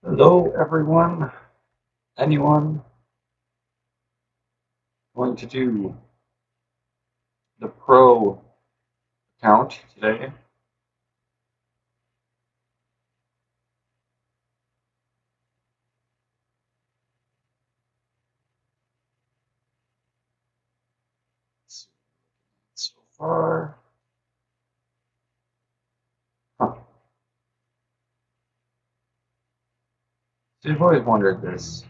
Hello, everyone. Anyone going to do the pro account today? So far, huh. So I've always wondered this.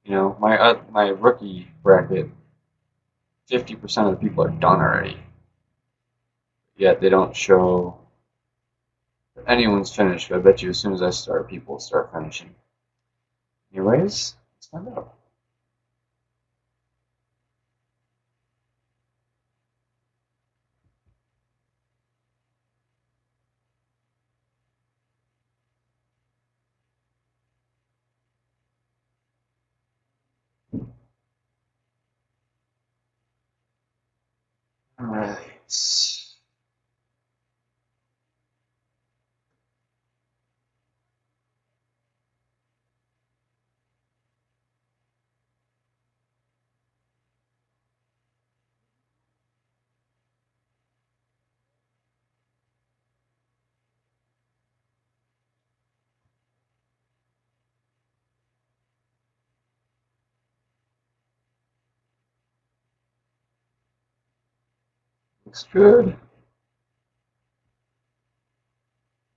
My rookie bracket, 50% of the people are done already. Yet they don't show that anyone's finished. But I bet you as soon as I start, people will start finishing. Anyways, let's find out. All right. Looks good.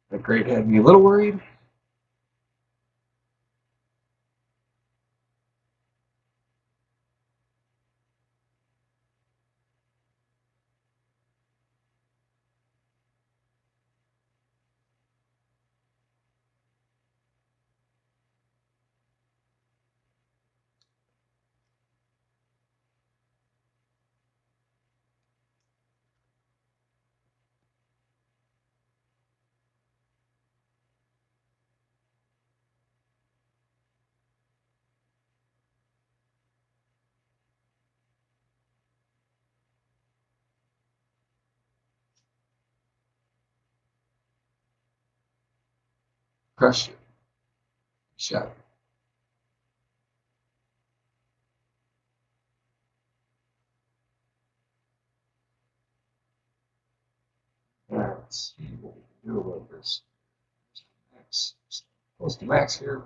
The grade had me a little worried. Crushed it. Shot. Let's see what we can do about this. Max. Close to max here.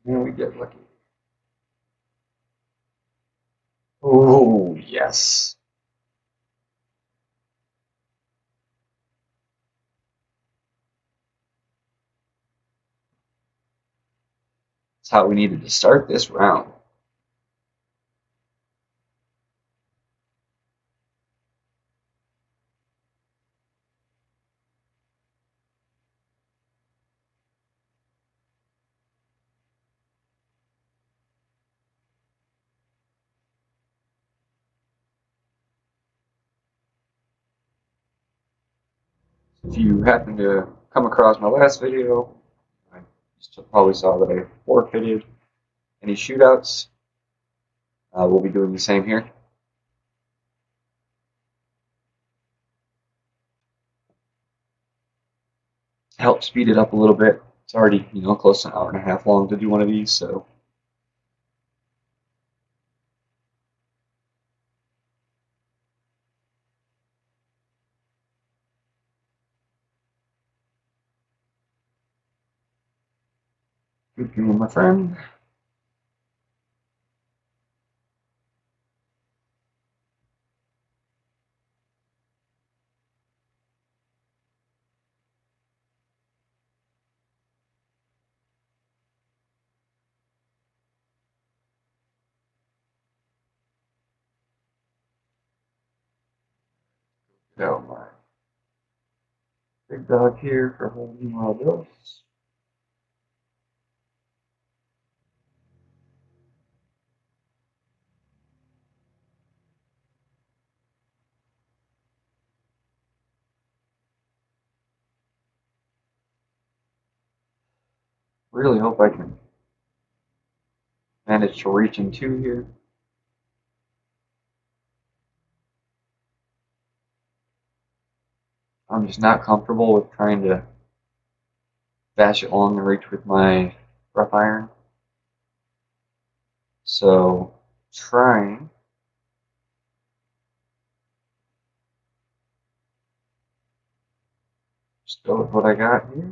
And we get lucky. Oh, yes. That's how we needed to start this round. If you happen to come across my last video, I probably saw that I forfeited any shootouts. We'll be doing the same here. Help speed it up a little bit. It's already, close to an hour and a half long to do one of these, so good game, my friend. Get out my big dog here for holding all those. really hope I can manage to reach in two here. I'm just not comfortable with trying to bash it along the reach with my rough iron. So trying just go with what I got here.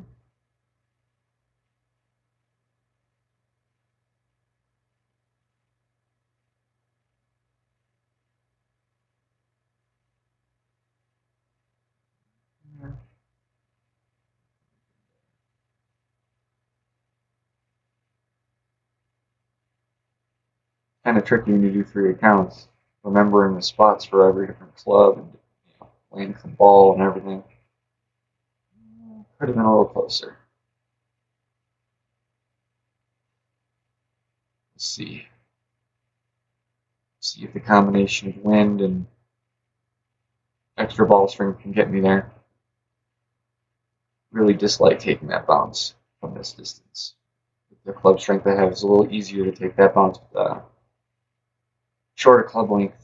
Kind of tricky when you do 3 accounts, remembering the spots for every different club and length the ball and everything. Could have been a little closer. Let's see. See if the combination of wind and extra ball strength can get me there. Really dislike taking that bounce from this distance. The club strength I have is a little easier to take that bounce with shorter club length.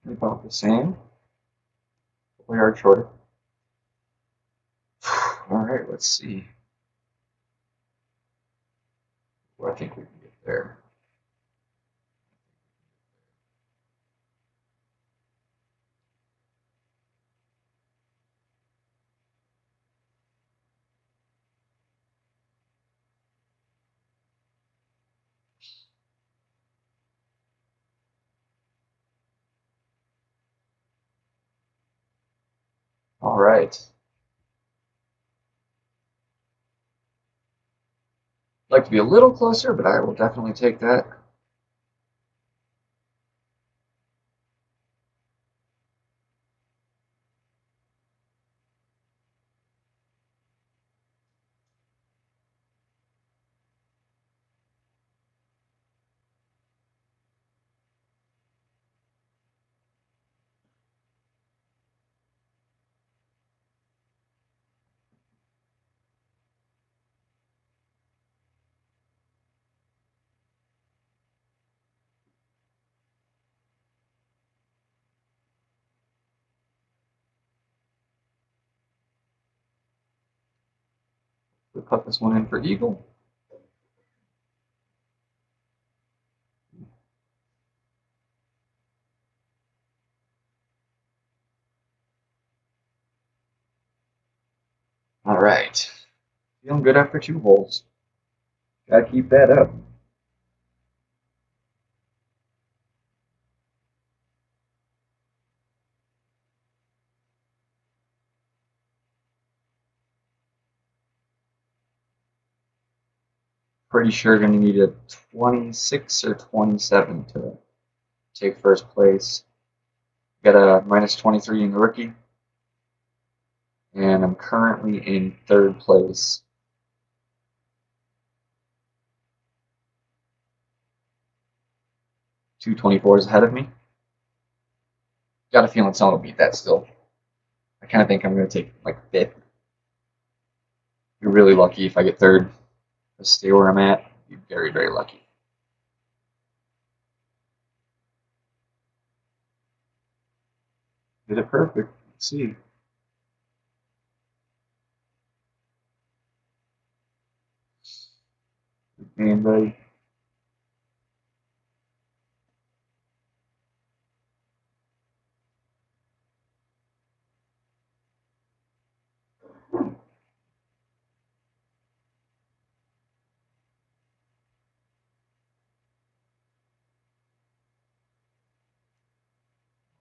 About the same. We are shorter. All right, let's see. Well, I think we can get there. All right. I'd like to be a little closer, but I will definitely take that. We'll put this one in for eagle. All right. Feeling good after 2 holes. Gotta keep that up. Pretty sure gonna need a 26 or 27 to take first place. Got a minus 23 in the rookie. And I'm currently in 3rd place. 224 is ahead of me. Got a feeling someone will beat that still. I kind of think I'm going to take like 5th. Be really lucky if I get 3rd. Just stay where I'm at. Be very, very lucky. Did it perfect. Let's see. And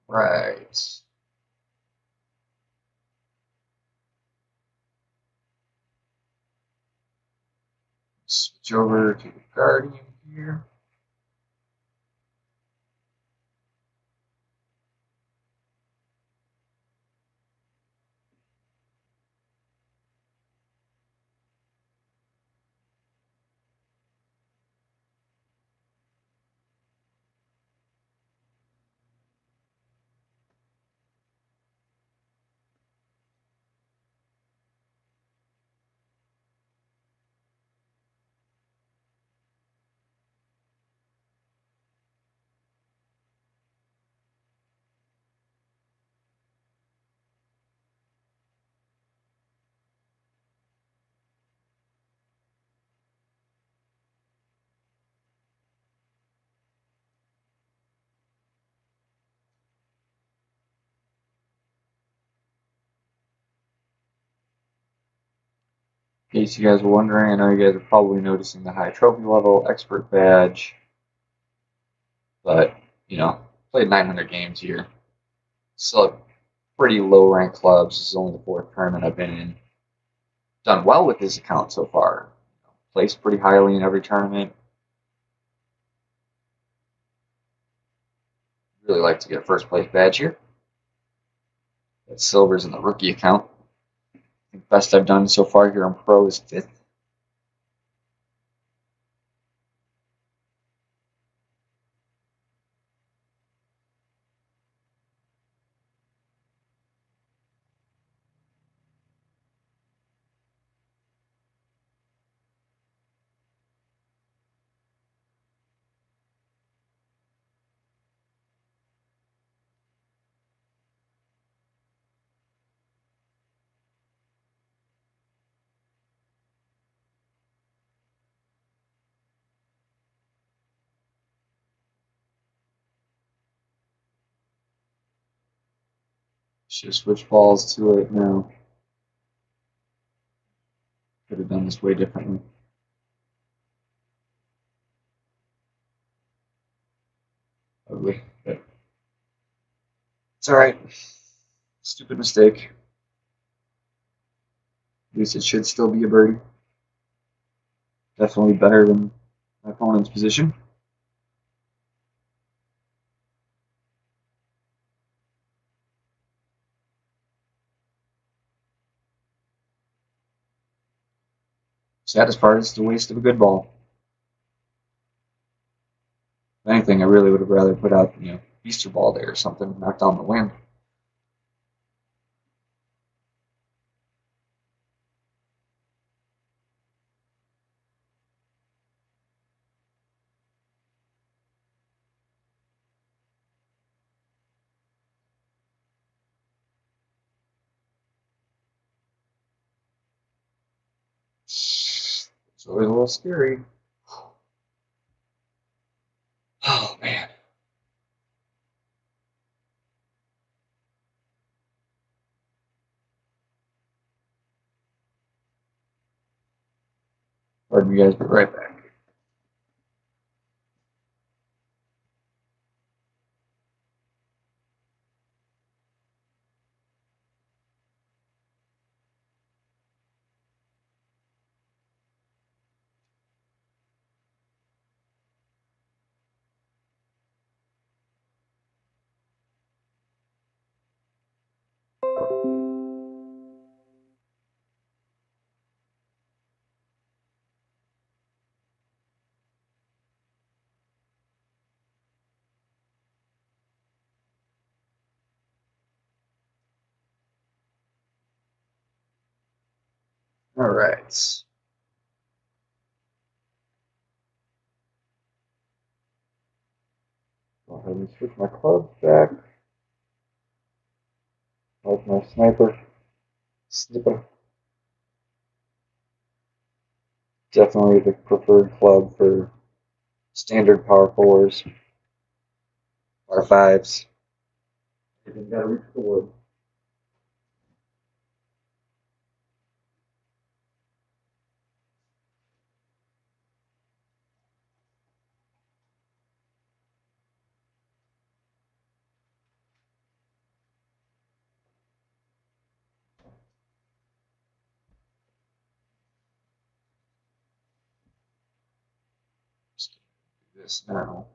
right. Switch over to the Guardian here. In case you guys were wondering, I know you guys are probably noticing the high trophy level, expert badge, but, you know, played 900 games here. Still have pretty low ranked clubs. This is only the fourth tournament I've been in. Done well with this account so far. Placed pretty highly in every tournament. Really like to get a first place badge here. That silver's in the rookie account. I think best I've done so far here on pro is 5th. Should have switched balls too late now. Could have done this way differently. Ugly, but it's alright. Stupid mistake. At least it should still be a birdie. Definitely better than my opponent's position. Saddest part is the waste of a good ball. If anything, I really would have rather put out, Easter ball there or something, knocked down the wind. It's always a little scary. Oh, man. Pardon me, guys, be right back. All right. Go ahead and switch my clubs back. Like my snipper. Definitely the preferred club for standard power fours, par fives. You gotta reach the wood. This now.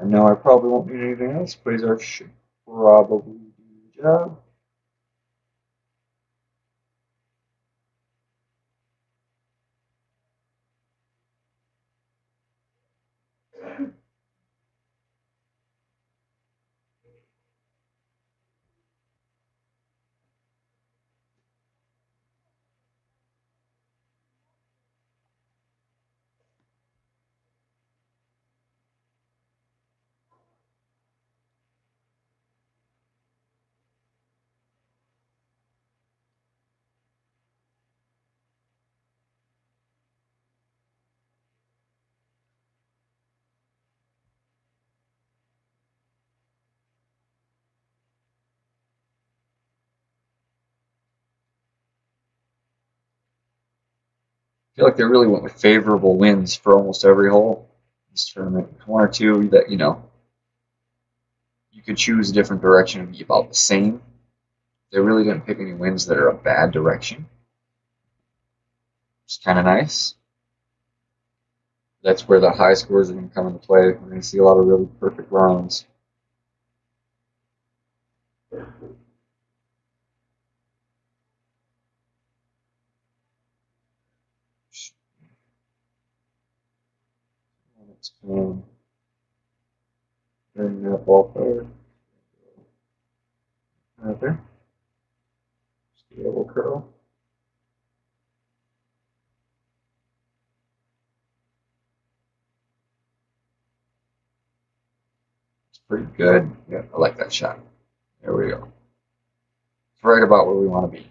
I know I probably won't need anything else, but these are should probably do the job. I feel like they really went with favorable winds for almost every hole in this tournament. One or two that, you could choose a different direction and be about the same. They really didn't pick any winds that are a bad direction. It's kind of nice. That's where the high scores are going to come into play. We're going to see a lot of really perfect rounds. Let's bring that ball forward. Right there. Just a little curl. It's pretty good. Yeah, I like that shot. There we go. It's right about where we want to be.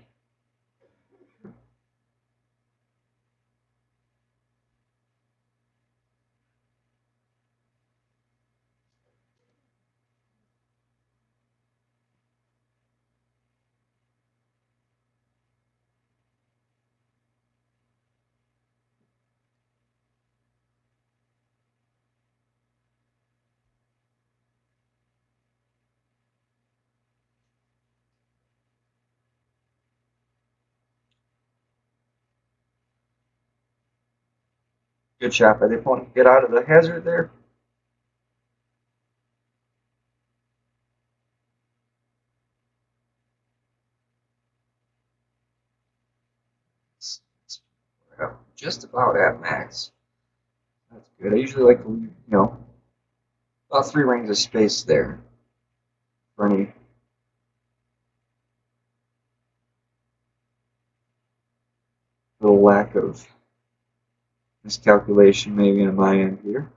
Good shot by the opponent. Get out of the hazard there. We're just about at max. That's good. I usually like to leave, about 3 rings of space there for any little lack of miscalculation maybe on my end here.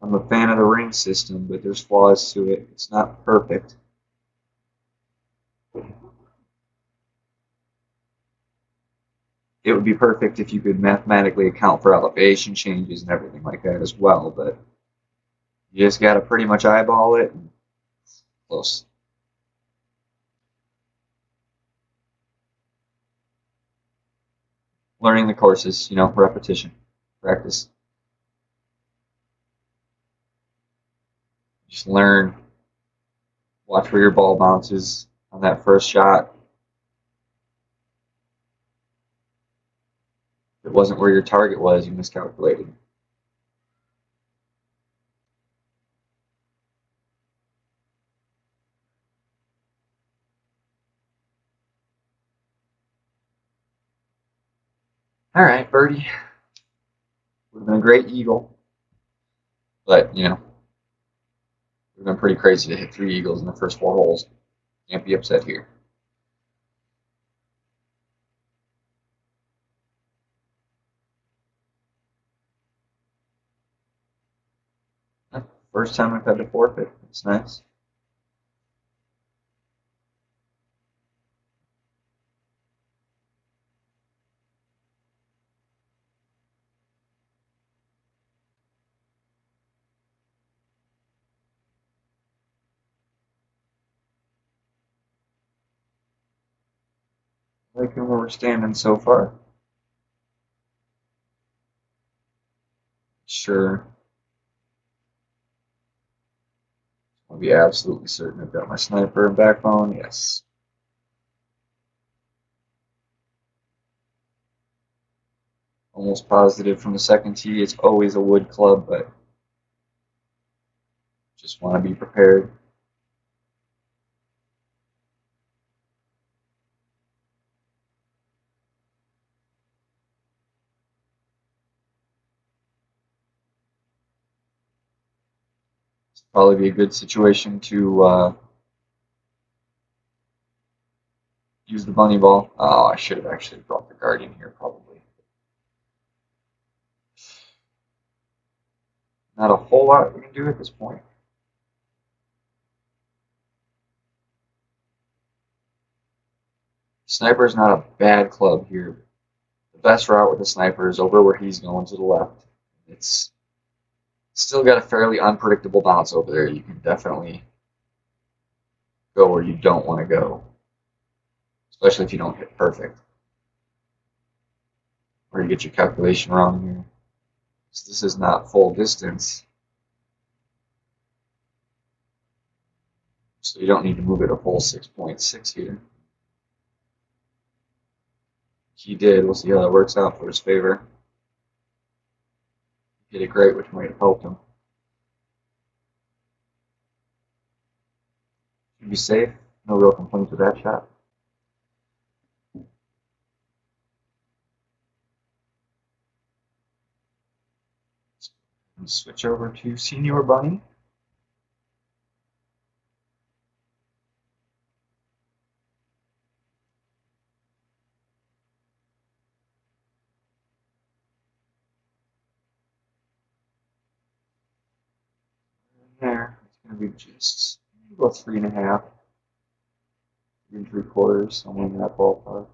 I'm a fan of the ring system, but there's flaws to it. It's not perfect. It would be perfect if you could mathematically account for elevation changes and everything like that as well, but you just got to pretty much eyeball it. And close. Learning the courses, repetition, practice. Just learn. Watch where your ball bounces on that first shot. If it wasn't where your target was, you miscalculated. All right, birdie. Would have been a great eagle, but would have been pretty crazy to hit 3 eagles in the first 4 holes. Can't be upset here. First time I've had to forfeit. It's nice. Liking where we're standing so far. Sure. I'll be absolutely certain I've got my sniper and backbone. Yes. almost positive from the second tee it's always a wood club, but just want to be prepared. It's probably be a good situation to use the bunny ball. Oh, I should have actually brought the guardian here, probably. Not a whole lot we can do at this point. Sniper is not a bad club here. The best route with the sniper is over where he's going to the left. It's still got a fairly unpredictable bounce over there. You can definitely go where you don't want to go, especially if you don't hit perfect. Or you get your calculation wrong here. So this is not full distance. So you don't need to move it a full 6.6 here. He did. We'll see how that works out for his favor. He did it great, which might have helped him. Should be safe. No real complaints with that shot. Switch over to Senior Bunny. There, it's going to be just about 3.5, 3 3/4, somewhere in that ballpark.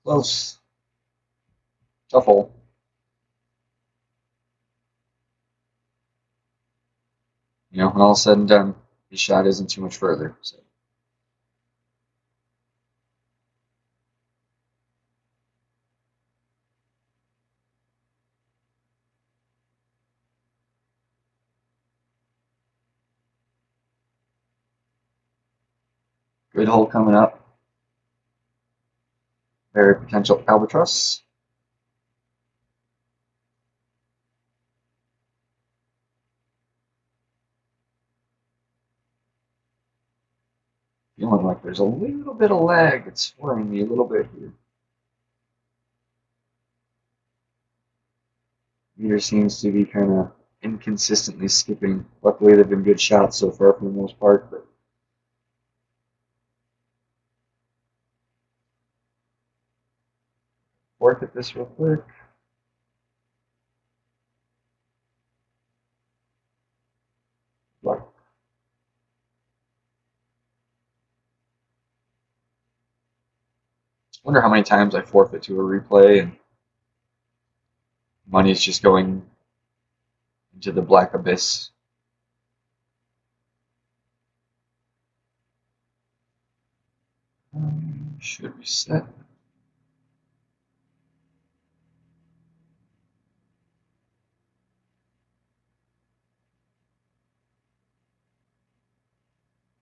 Close. Tough hole. You know, when all said and done, his shot isn't too much further. So. Good hole coming up. Very potential albatross. Feeling like there's a little bit of lag. It's worrying me a little bit here. Meter seems to be kind of inconsistently skipping. Luckily, they've been good shots so far for the most part, but work at this real quick. Luck. Wonder how many times I forfeit to a replay and money's just going into the black abyss. Should reset.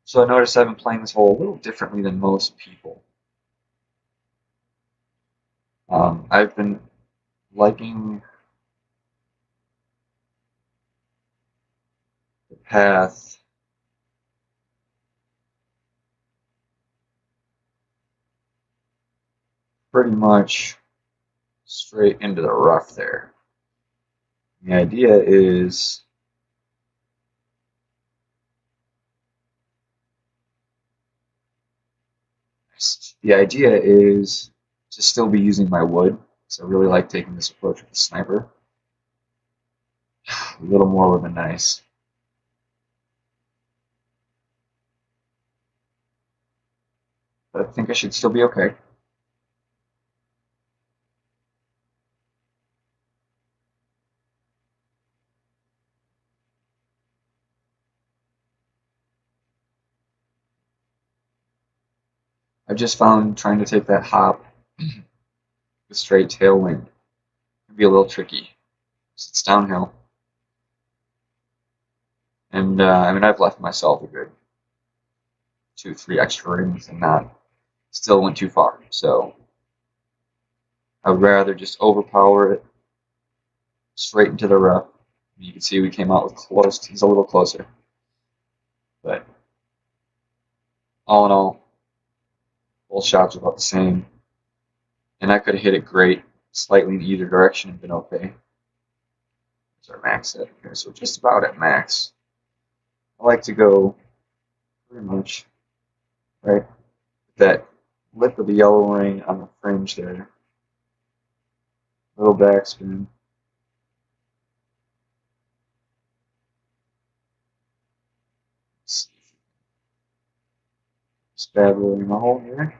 So I noticed I've been playing this hole a little differently than most people. I've been liking the path pretty much straight into the rough there. The idea is to still be using my wood. So I really like taking this approach with the sniper. A little more would have been nice. But I think I should still be okay. I just found trying to take that hop with straight tailwind can be a little tricky. It's downhill. And I mean, I've left myself a good 2-3 extra rings and not still went too far. So I would rather just overpower it straight into the rough. You can see we came out with close. He's a little closer, but all in all, both shots were about the same, and I could have hit it great, slightly in either direction and been okay. There's our max set here, so just about at max. I like to go pretty much right with that lip of the yellow ring on the fringe there. Little backspin. Spattering the hole here.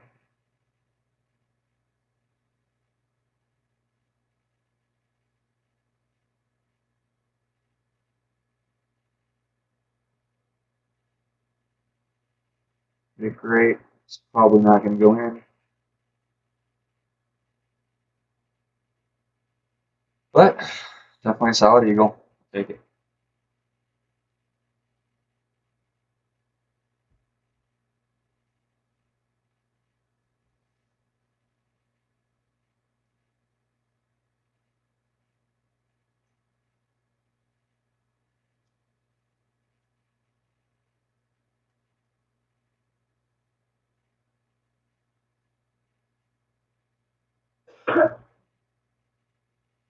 Did great. It's probably not going to go in. But definitely a solid eagle. Take it.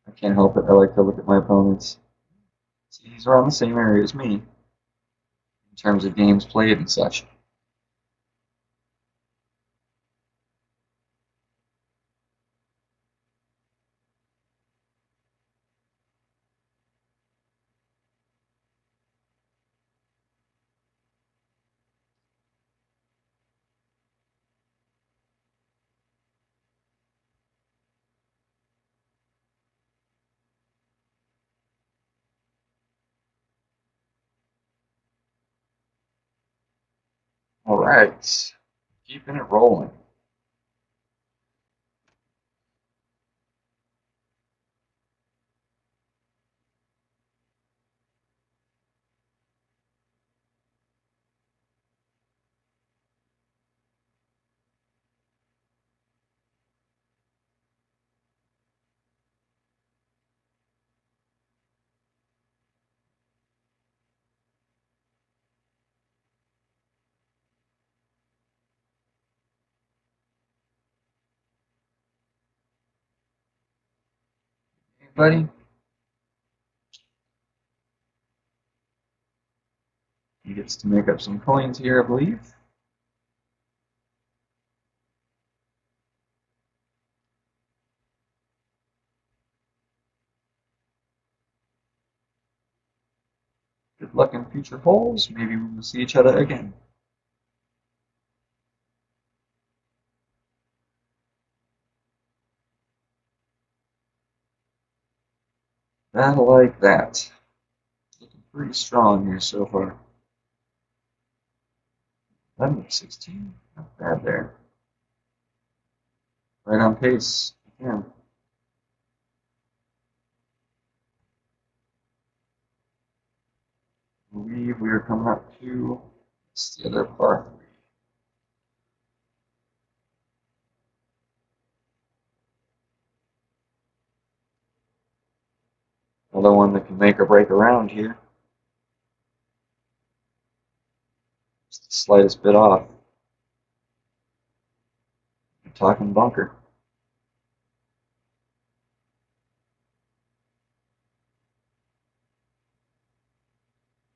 I can't help it. I like to look at my opponents. See, he's around the same area as me in terms of games played and such. All right, keeping it rolling. Hey, buddy. He gets to make up some coins here, I believe. Good luck in future holes. Maybe we will see each other again. I like that. Looking pretty strong here so far. 11-16. Not bad there. Right on pace. Yeah. I believe we are coming up to the other par 3. Another one that can make or break around here. Just the slightest bit off. You're talking bunker.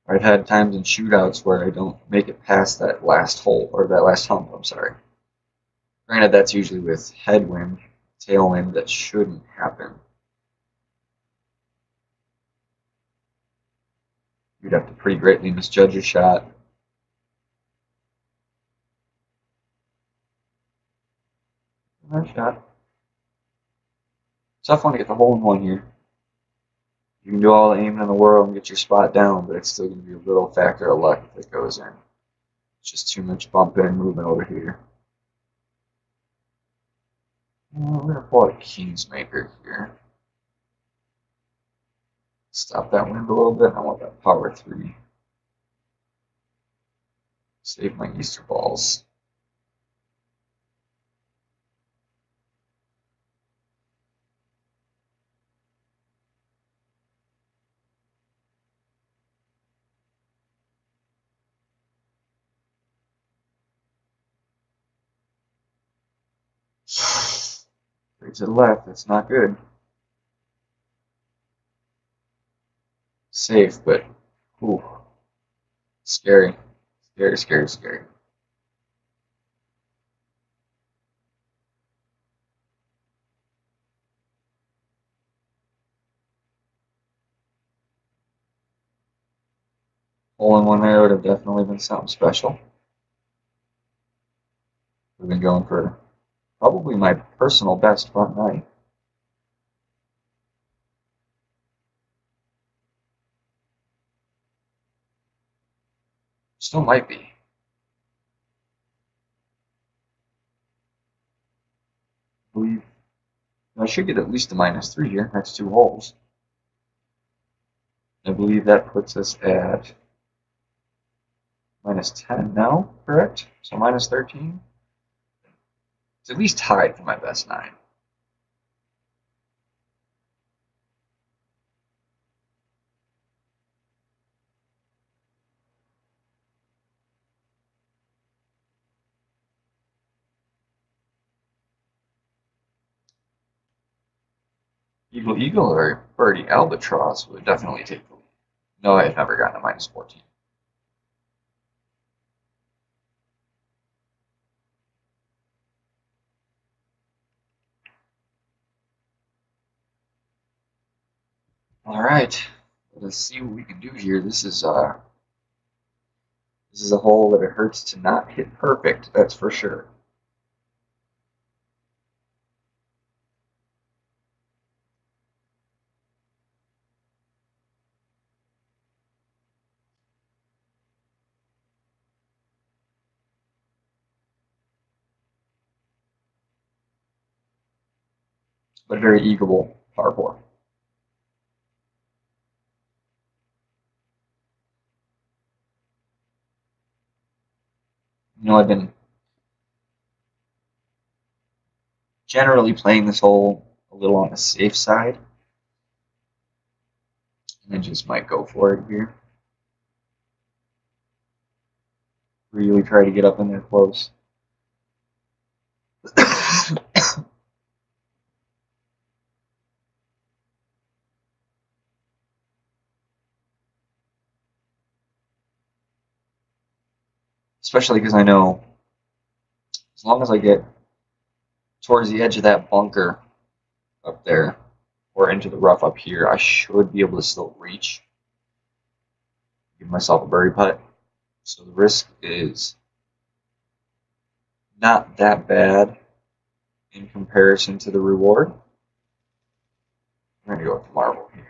I've had times in shootouts where I don't make it past that last hole, or that last hump, I'm sorry. Granted, that's usually with headwind, tailwind, that shouldn't happen. You'd have to pretty greatly misjudge your shot. Nice shot. Tough one to get the hole in one here. You can do all the aiming in the world and get your spot down, but it's still going to be a little factor of luck if it goes in. It's just too much bumping and moving over here. We're going to pull out a Kingsmaker here. Stop that wind a little bit. I want that power 3. Save my Easter balls. Straight to the left. That's not good. Safe, but ooh, scary. Scary, scary, scary. Hole in one there would have definitely been something special. We've been going for probably my personal best front nine. Still might be. I believe I should get at least a -3 here, next 2 holes. I believe that puts us at -10 now, correct? So -13. It's at least tied for my best 9. Eagle Eagle or Birdie Albatross would definitely take the lead. No, I've never gotten a -14. All right, let's see what we can do here. This is a hole that it hurts to not hit perfect. That's for sure. But very eagleable par 4. You know, I've been generally playing this hole a little on the safe side. And I just might go for it here. Really try to get up in there close. Especially because I know as long as I get towards the edge of that bunker up there or into the rough up here, I should be able to still reach. Give myself a birdie putt. So the risk is not that bad in comparison to the reward. I'm going to go with the marble here.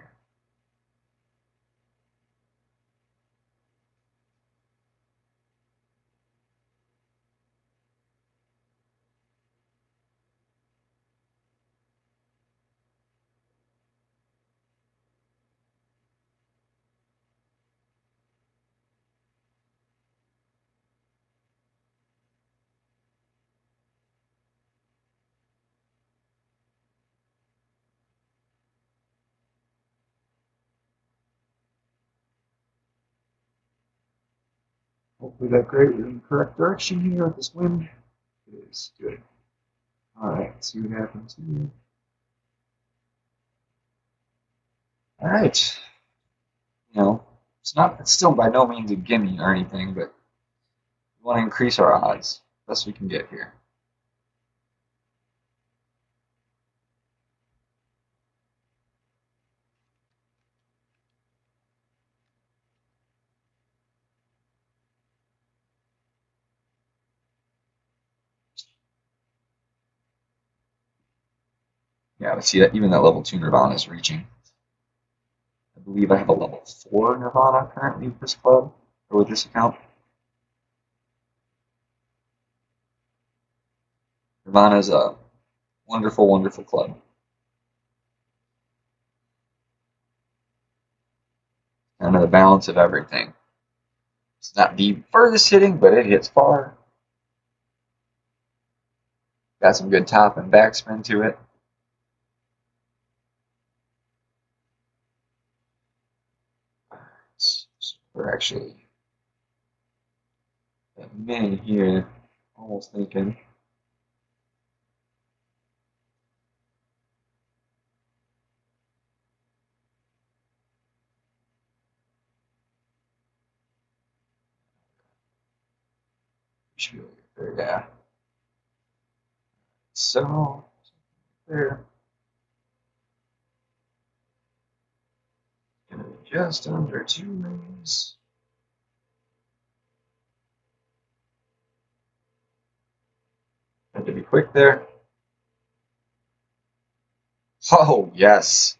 Hopefully that grade is in the correct direction here with this wind. It is good. Alright, let's see what happens here. Alright. You know, it's still by no means a gimme or anything, but we want to increase our odds best we can get here. Yeah, but see that even that level 2 Nirvana is reaching. I believe I have a level 4 Nirvana currently with this club, or with this account. Nirvana is a wonderful, wonderful club. the balance of everything. It's not the furthest hitting, but it hits far. Got some good top and backspin to it. We're actually a minute here, almost thinking. Should be able to get there, yeah. So, there. Gonna be just under 2 rings. Had to be quick there. Oh, yes.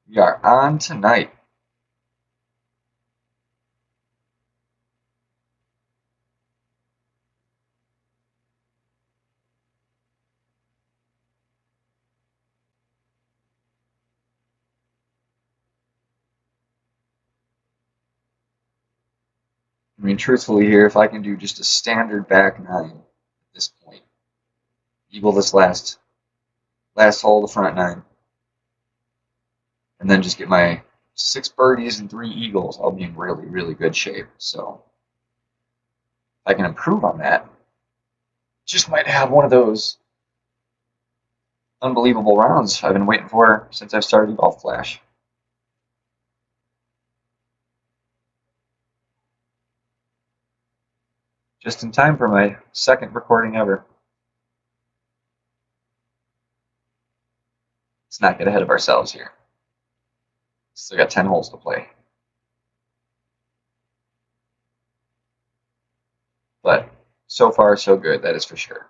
We are on tonight. I mean, truthfully here, if I can do just a standard back nine at this point, eagle this last hole, the front nine, and then just get my 6 birdies and 3 eagles, I'll be in really, really good shape. So if I can improve on that, just might have one of those unbelievable rounds I've been waiting for since I've started Golf Flash. Just in time for my second recording ever. Let's not get ahead of ourselves here. Still got 10 holes to play. But so far, so good, that is for sure.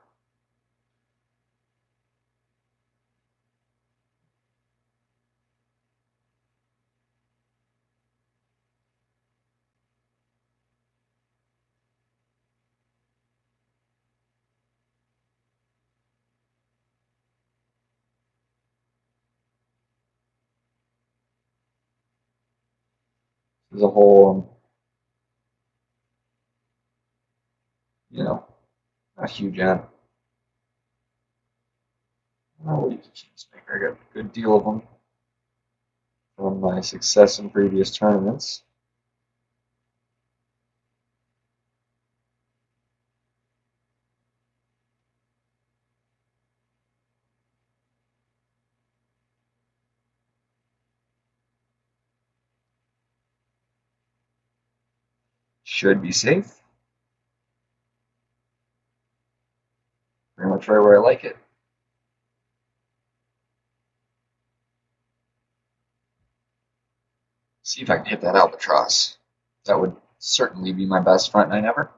There's a whole, not huge on. Oh, you can make. I got a good deal of them from my success in previous tournaments. Should be safe. Pretty much right where I like it. See if I can hit that albatross. That would certainly be my best front nine ever.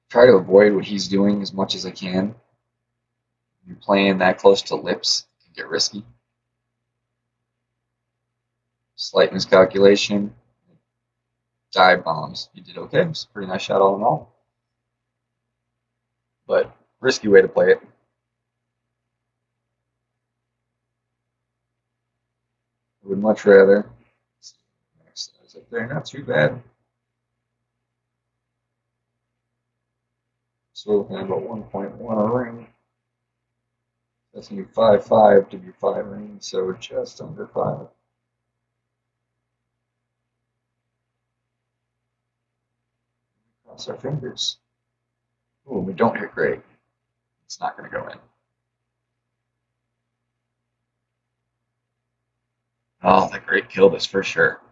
Try to avoid what he's doing as much as I can. You're playing that close to lips, it can get risky. Slight miscalculation. Dive bombs. You did okay. It's a pretty nice shot all in all. But risky way to play it. I would much rather. Max size up there, not too bad. So we're looking at about 1.1 a ring. That's going to be 5.5 to be 5 rings, so just under 5. Cross our fingers. Oh, we don't hit great. It's not going to go in. Oh, that great killed us for sure.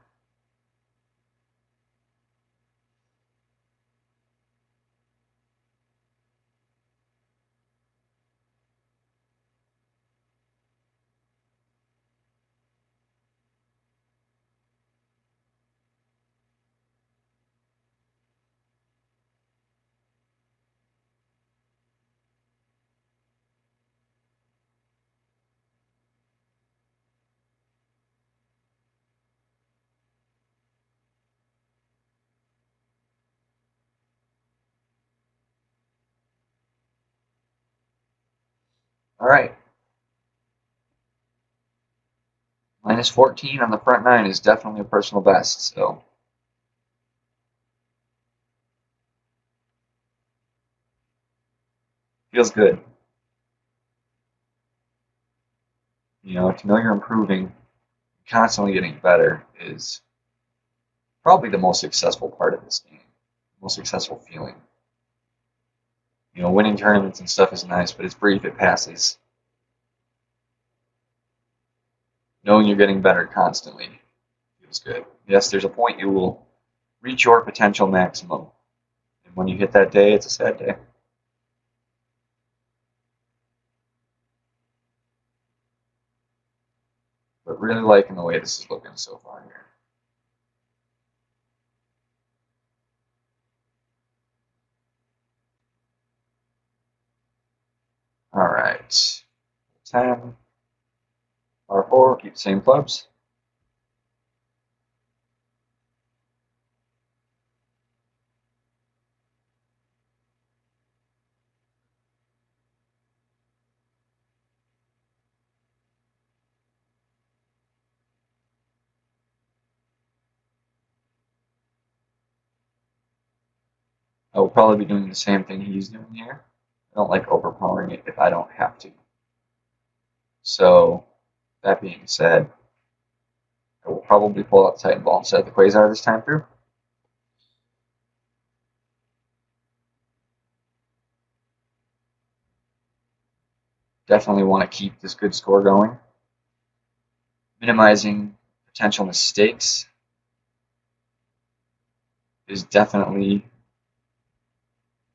All right. Minus 14 on the front nine is definitely a personal best, so feels good. You know, to know you're improving, constantly getting better is probably the most successful part of this game, most successful feeling. You know, winning tournaments and stuff is nice, but it's brief, it passes. Knowing you're getting better constantly feels good. Yes, there's a point you will reach your potential maximum. And when you hit that day, it's a sad day. But really liking the way this is looking so far here. All right. 10, R4, keep the same clubs. I will probably be doing the same thing he's doing here. I don't like overpowering it if I don't have to. So, that being said, I will probably pull out the Titan Ball and set the Quasar this time through. Definitely want to keep this good score going. Minimizing potential mistakes is definitely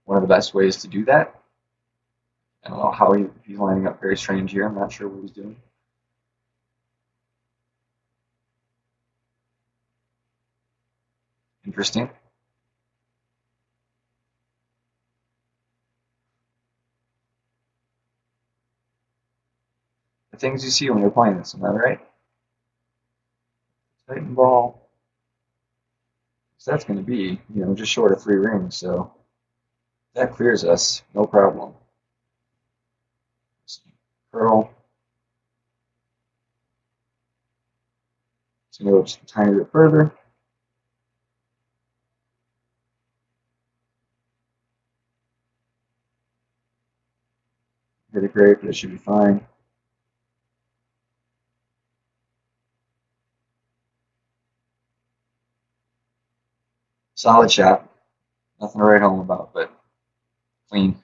one of the best ways to do that. I don't know how he's lining up very strange here. I'm not sure what he's doing. Interesting. The things you see when you're playing this, am I right? Titan Ball. So that's going to be, you know, just short of 3 rings, so that clears us, no problem. Curl. It's going to go just a tiny bit further. Hit it great, but it should be fine. Solid shot. Nothing to write home about, but clean.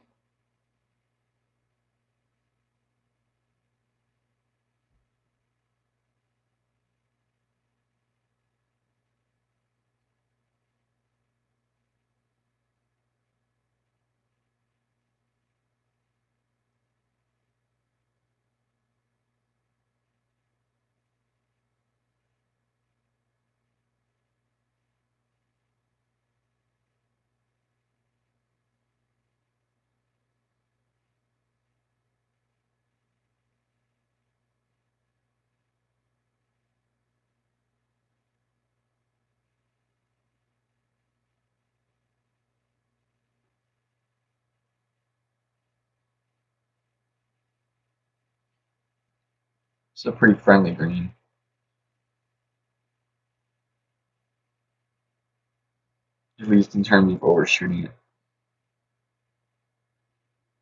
It's a pretty friendly green. At least in terms of overshooting it.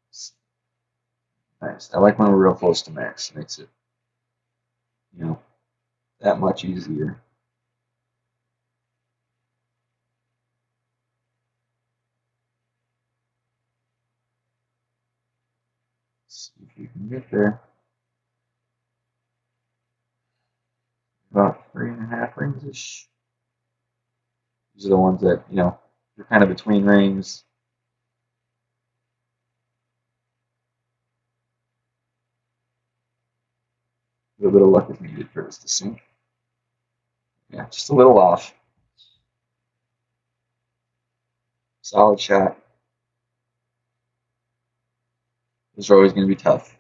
It's nice. I like when we're real close to max. It makes it, you know, that much easier. Let's see if you can get there. About 3.5 rings-ish. These are the ones that, you know, you're kind of between rings. A little bit of luck is needed for this to sink. Yeah, just a little off. Solid shot. Those are always going to be tough.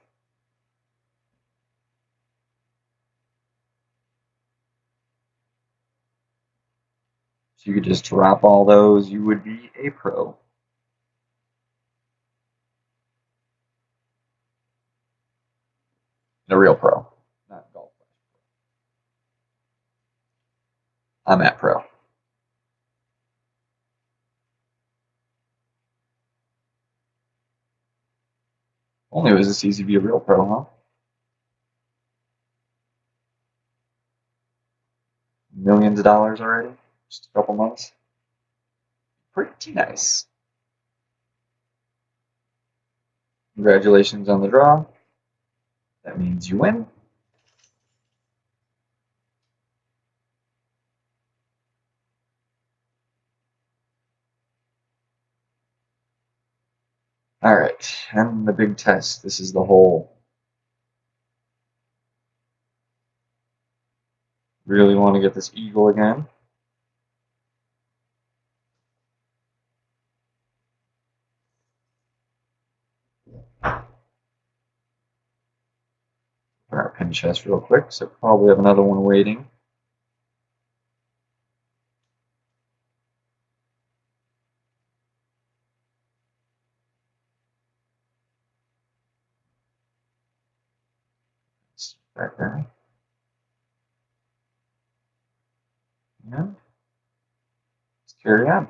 If you could just drop all those, you would be a pro. And a real pro, not golf. I'm at pro. Only it was this easy to be a real pro, huh? Millions of dollars already? Just a couple months? Pretty nice. Congratulations on the draw. That means you win. Alright, and the big test. This is the hole. Really want to get this eagle again. Put our pin chest real quick, so probably have another one waiting. Right there. Yeah. Let's carry on.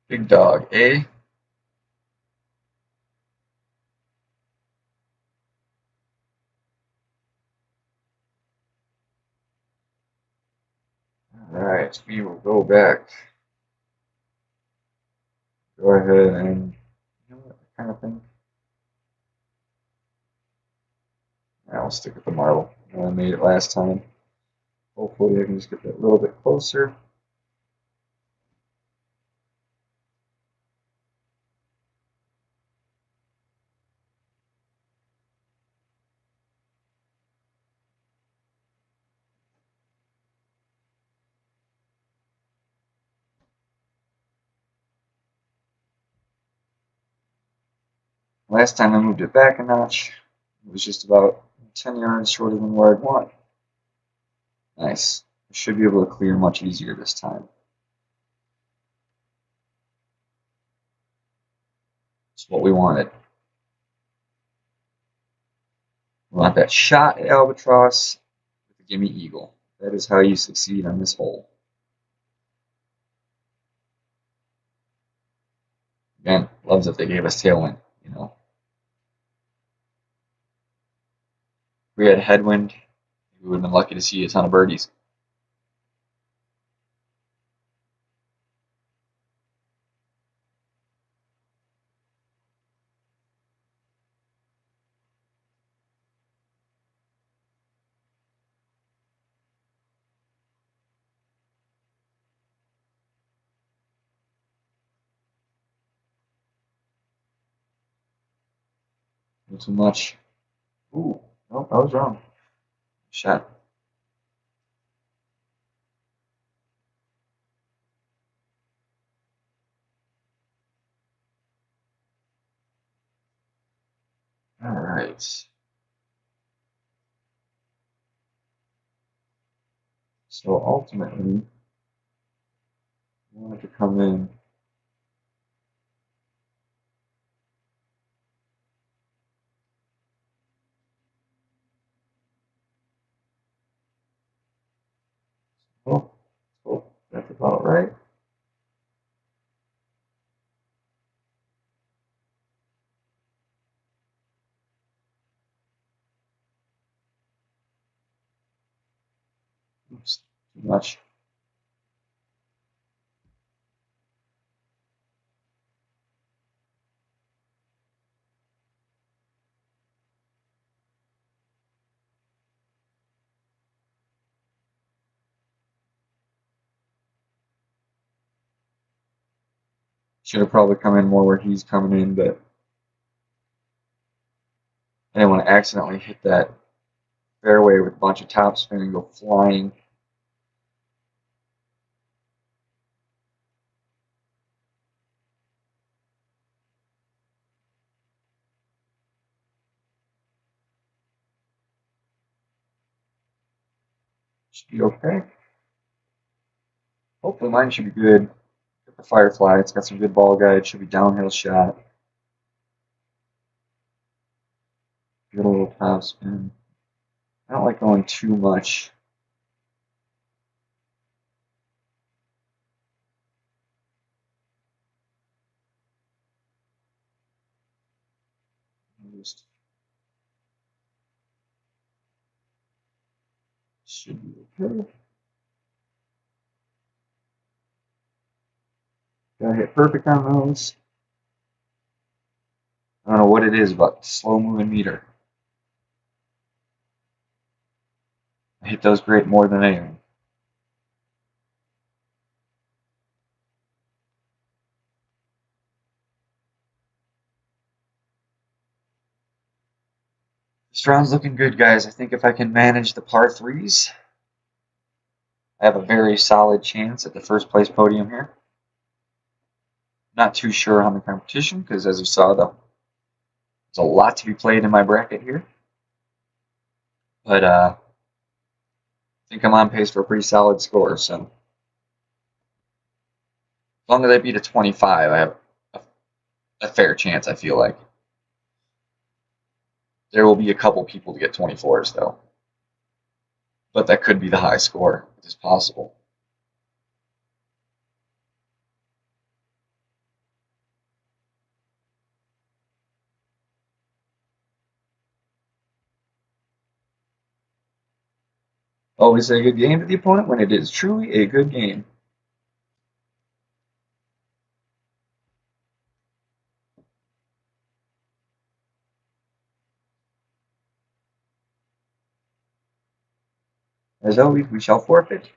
Big dog, eh? Alright, we will go back. Go ahead and, you know what, kind of thing. I'll stick with the marble. I made it last time. Hopefully I can just get that a little bit closer. Last time I moved it back a notch. It was just about 10 yards shorter than where I'd want. Nice. I should be able to clear much easier this time. It's what we wanted. We want that shot at albatross with the gimme eagle. That is how you succeed on this hole. Again, loves if they gave us tailwind, you know. If we had headwind, we would have been lucky to see a ton of birdies. Not too much. Ooh, nope, I was wrong. Shot. All right. So ultimately, I wanted to come in. Oh, that's about right. Oops, too much. Should have probably come in more where he's coming in, but I didn't want to accidentally hit that fairway with a bunch of topspin and go flying. Should be okay. Hopefully mine should be good. Got the Firefly. It's got some good ball guide. Should be downhill shot. Get a little top spin. I don't like going too much. Just should be okay. Gotta hit perfect on those. I don't know what it is about the slow moving meter. I hit those great more than anything. This round's looking good, guys. I think if I can manage the par threes, I have a very solid chance at the first place podium here. Not too sure on the competition because, as you saw, there's a lot to be played in my bracket here. But I think I'm on pace for a pretty solid score. So as long as I beat a 25, I have a fair chance, I feel like. There will be a couple people to get 24s, though. But that could be the high score. It is possible. Always say a good game to the opponent when it is truly a good game. As always, we shall forfeit.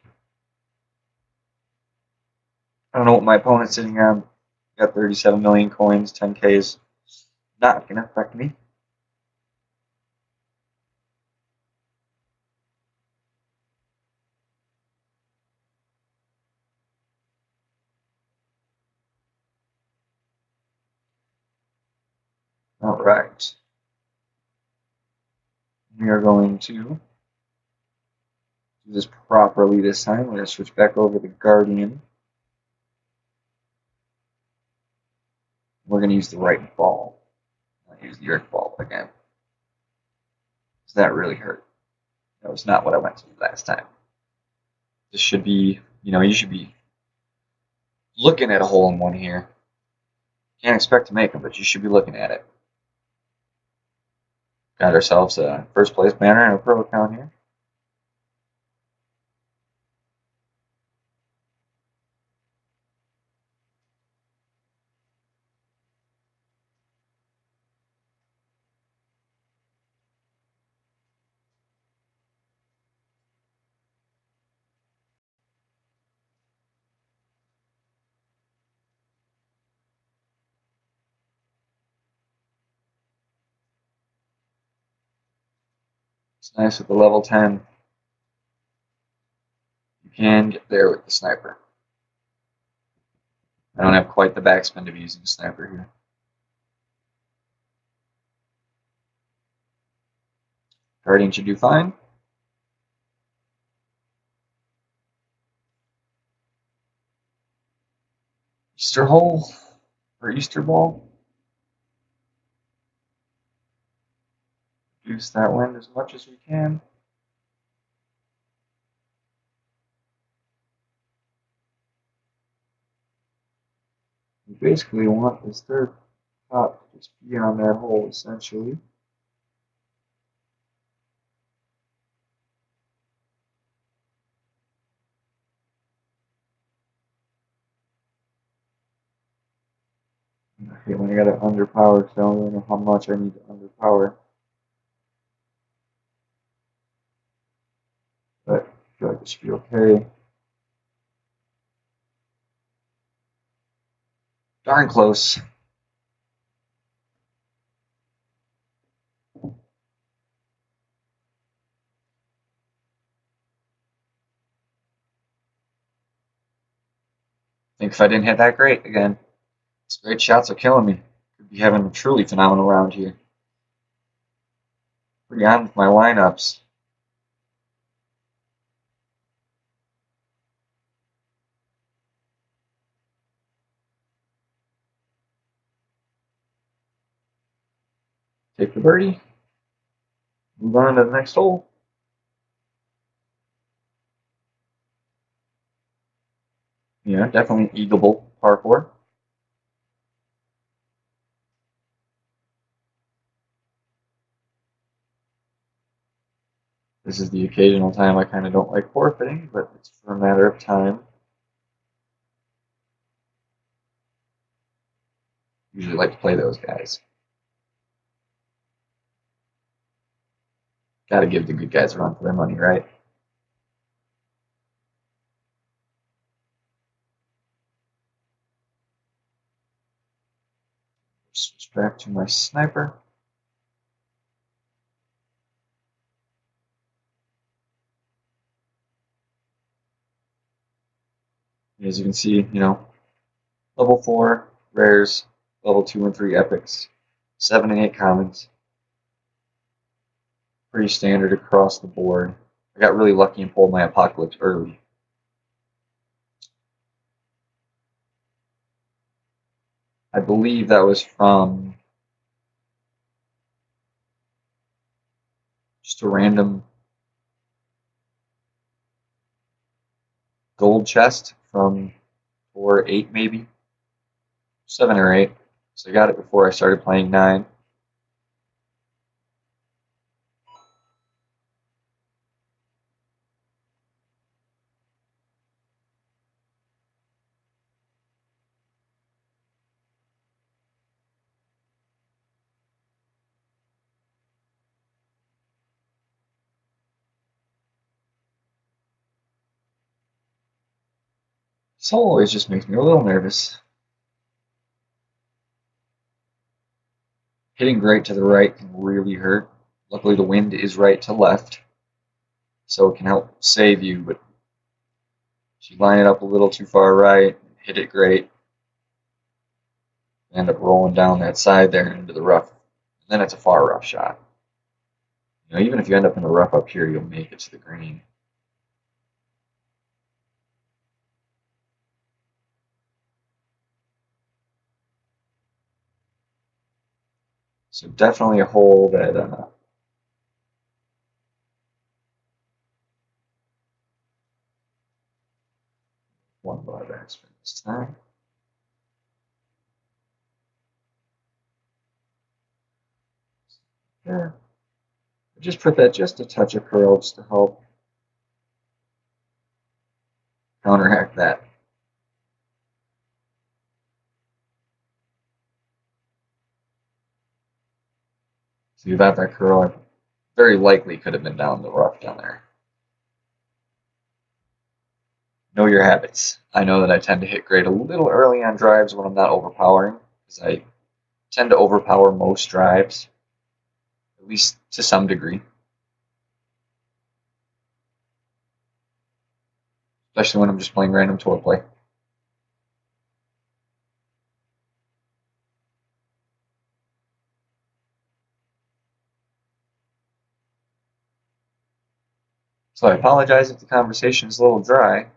I don't know what my opponent's sitting on. Got 37 million coins, 10Ks. Not going to affect me. All right. We are going to do this properly this time. We're going to switch back over to Guardian. We're going to use the right ball. I'll use the Earth ball again. Does that really hurt? That was not what I went to last time. This should be, you should be looking at a hole in one here. Can't expect to make them, but you should be looking at it. Got ourselves a first place banner and a pro account here. It's nice with the level 10. You can get there with the sniper. I don't have quite the backspin to be using a sniper here. Guardian should do fine. Easter hole or Easter ball. Reduce that wind as much as we can. We basically want this third top to just be on that hole essentially. Okay, when I got it underpowered, because I don't really know how much I need to underpower. But I feel like it should be okay. Darn close. I think if I didn't hit that great again, straight shots are killing me. Could be having a truly phenomenal round here. Pretty on with my lineups. Take the birdie. Move on to the next hole. Yeah, definitely eagleable par 4. This is the occasional time I kind of don't like forfeiting, but it's for a matter of time. Usually like to play those guys. Got to give the good guys a run for their money, right? Switch back to my sniper. As you can see, level 4 rares, level 2 and 3 epics, 7 and 8 commons. Pretty standard across the board. I got really lucky and pulled my Apocalypse early. I believe that was from just a random gold chest from 4 or 8 maybe. 7 or 8. So I got it before I started playing 9. This hole always just makes me a little nervous. Hitting right to the right can really hurt. Luckily the wind is right to left, so it can help save you, but if you line it up a little too far right, hit it great, end up rolling down that side there into the rough. And then it's a far rough shot. Even if you end up in the rough up here, you'll make it to the green. So definitely a hole that one bar backspin this time. Yeah. Just put that just a touch of curl just to help counteract that. See, without that curl, I very likely could have been down the rough down there. Know your habits. I know that I tend to hit great a little early on drives when I'm not overpowering, because I tend to overpower most drives, at least to some degree. Especially when I'm just playing random tour play. So I apologize if the conversation is a little dry.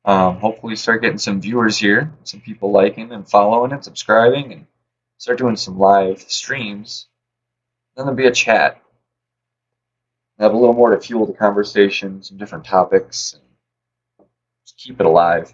Hopefully start getting some viewers here, some people liking and following and subscribing, and start doing some live streams. Then there'll be a chat. I'll have a little more to fuel the conversation, some different topics, and just keep it alive.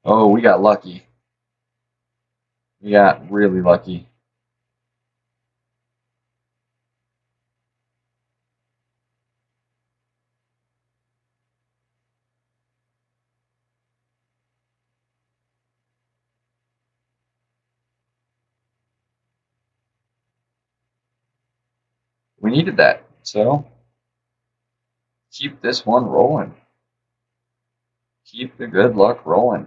Oh, we got lucky. We got really lucky. We needed that. So Keep this one rolling. Keep the good luck rolling.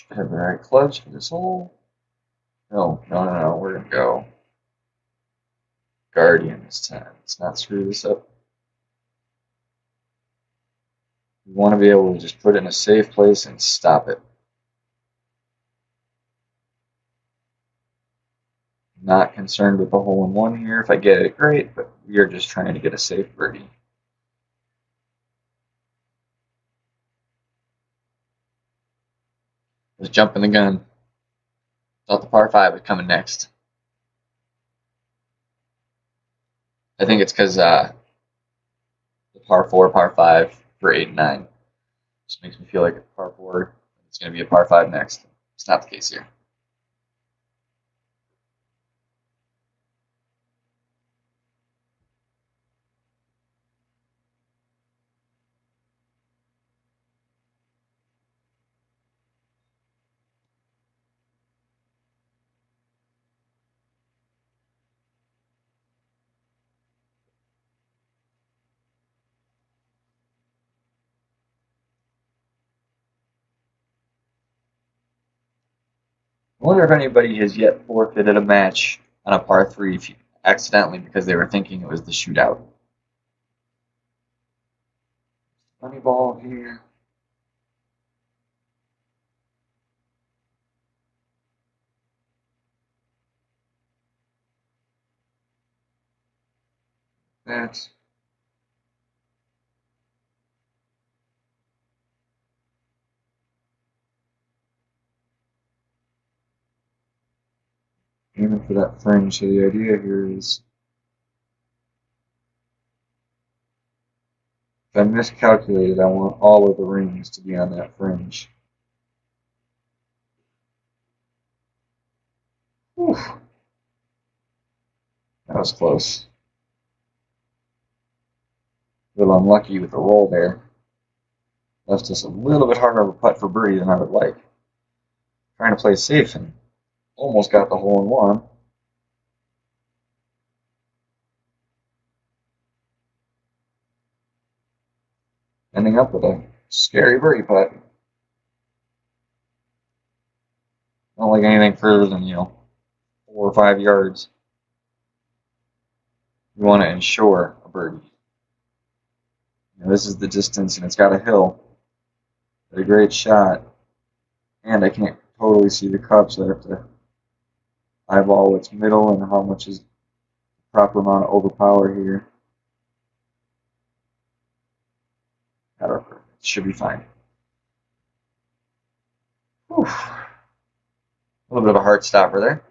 Have the right clubs for this hole. No. We're going to go Guardian this time. Let's not screw this up. We want to be able to just put it in a safe place and stop it. Not concerned with the hole-in-one here. If I get it, great, but we are just trying to get a safe birdie. Was jumping the gun. Thought the par 5 was coming next. I think it's because the par 4, par 5 for 8 and 9 just makes me feel like a par 4. It's going to be a par 5 next. It's not the case here. I wonder if anybody has yet forfeited a match on a par 3 accidentally because they were thinking it was the shootout. Money ball here. That's aiming for that fringe. So the idea here is if I miscalculated, I want all of the rings to be on that fringe. Whew. That was close. A little unlucky with the roll there. Left us a little bit harder of a putt for birdie than I would like. Trying to play safe and almost got the hole-in-one. Ending up with a scary birdie putt. Not like anything further than, 4 or 5 yards. We want to ensure a birdie. This is the distance, and it's got a hill. But a great shot. And I can't totally see the cup, so I have to eyeball what's middle and how much is the proper amount of overpower here. However, it should be fine. Whew. A little bit of a heart stopper there.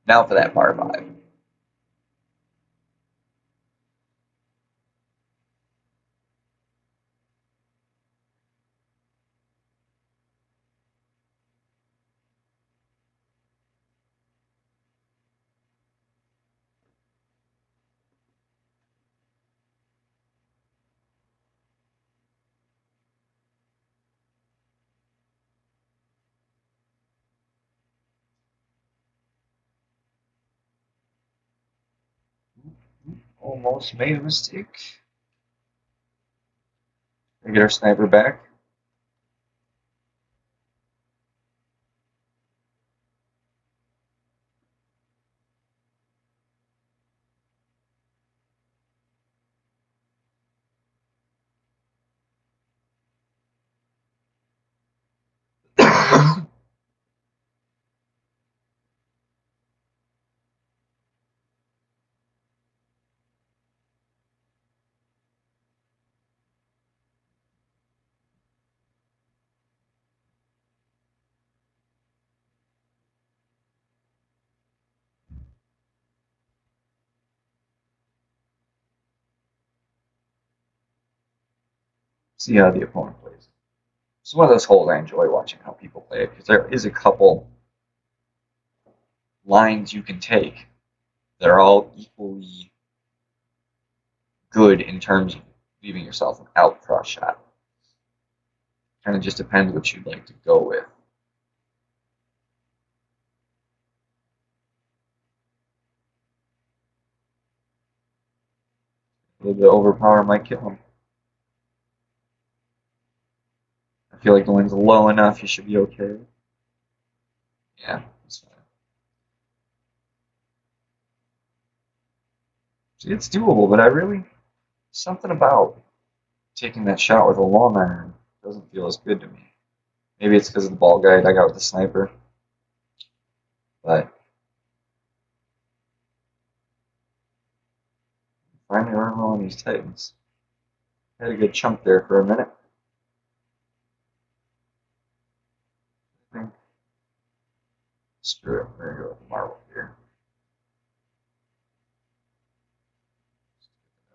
Now for that par 5. Almost made a mistake. We get our sniper back. See how the opponent plays. It's one of those holes I enjoy watching how people play it because there is a couple lines you can take that are all equally good in terms of leaving yourself an out cross shot. Kind of just depends what you'd like to go with. A little bit of overpower might kill him. I feel like the wind's low enough, you should be okay. Yeah, that's fine. See, it's doable, but something about taking that shot with a long iron doesn't feel as good to me. Maybe it's because of the ball guide I got with the sniper. But finally running on these Titans. Had a good chunk there for a minute. I think. Screw it, we're gonna go with the marble here.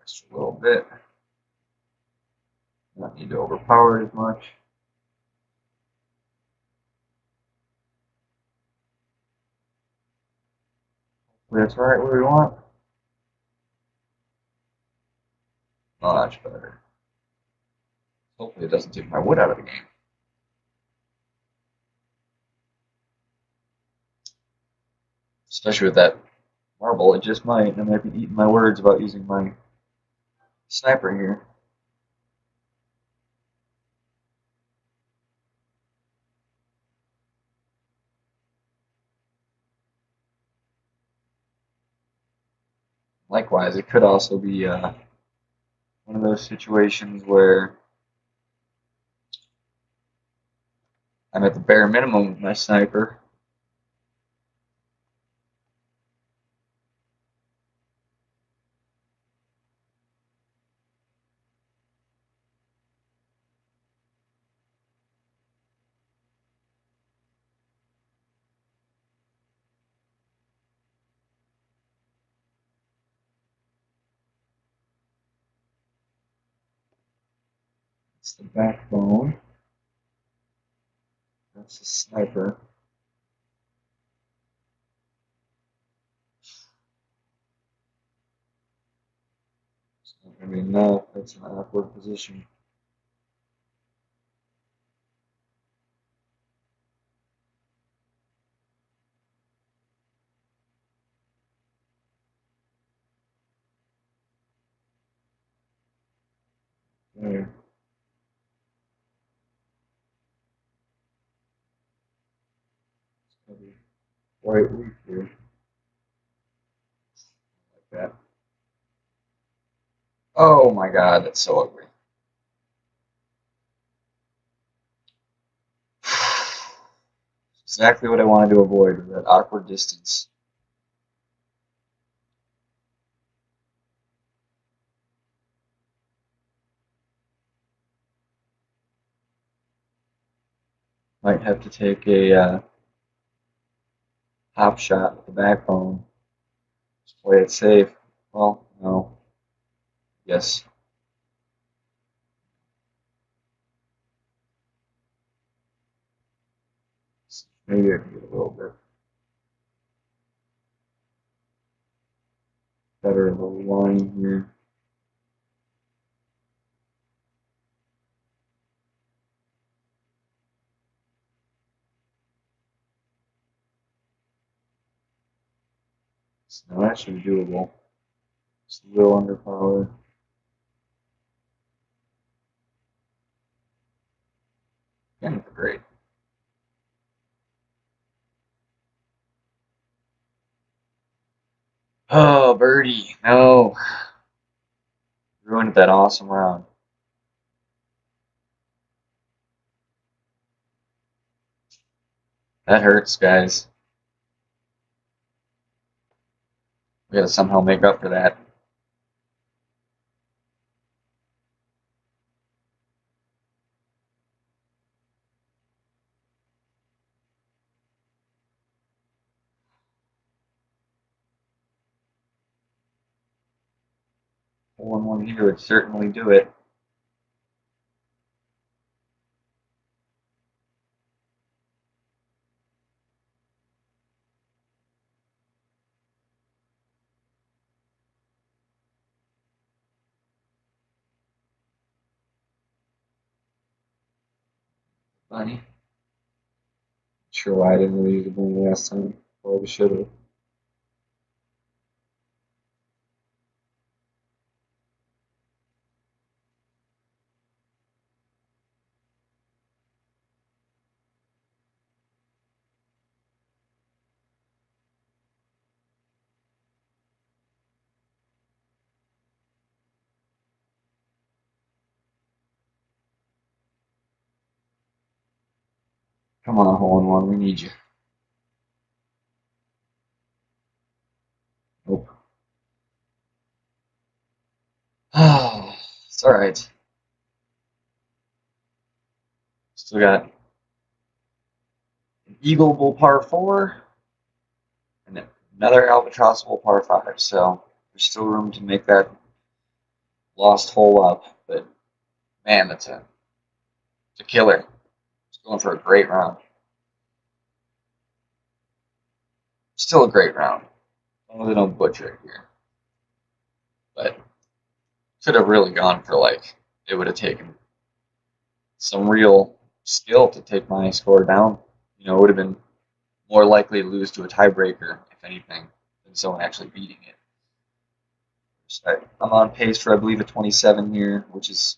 Extra little bit. Not need to overpower it as much. Hopefully that's right where we want. Much better. Hopefully it doesn't take my wood out of the game. Especially with that marble, it just might. I might be eating my words about using my sniper here. Likewise, it could also be one of those situations where I'm at the bare minimum with my sniper. It's the backbone. That's the sniper. It's not going to be enough. That's an awkward position. There. It's going to be quite weak here. Like that. Oh my god, that's so ugly. Exactly what I wanted to avoid, that awkward distance. Might have to take a hop shot with the backbone. Just play it safe. Well, no. Yes. Maybe I can get a little bit better of a line here. So now that should be doable. It's a little underpowered. Kind of great. Oh, birdie. No. Ruined that awesome round. That hurts, guys. We gotta somehow make up for that. Hole in one here would certainly do it. Funny. Not sure why I didn't really use the bunny last time. Probably should have. Come on, hole in one. We need you. Nope. It's alright. Still got an eagleable par 4 and another albatrossable par 5. So there's still room to make that lost hole up. But man, it's a killer. It's going for a great round. Still a great round. As long as they don't butcher it here. But could have really gone for like, it would have taken some real skill to take my score down. It would have been more likely to lose to a tiebreaker, if anything, than someone actually beating it. So I'm on pace for, I believe, a 27 here, which is,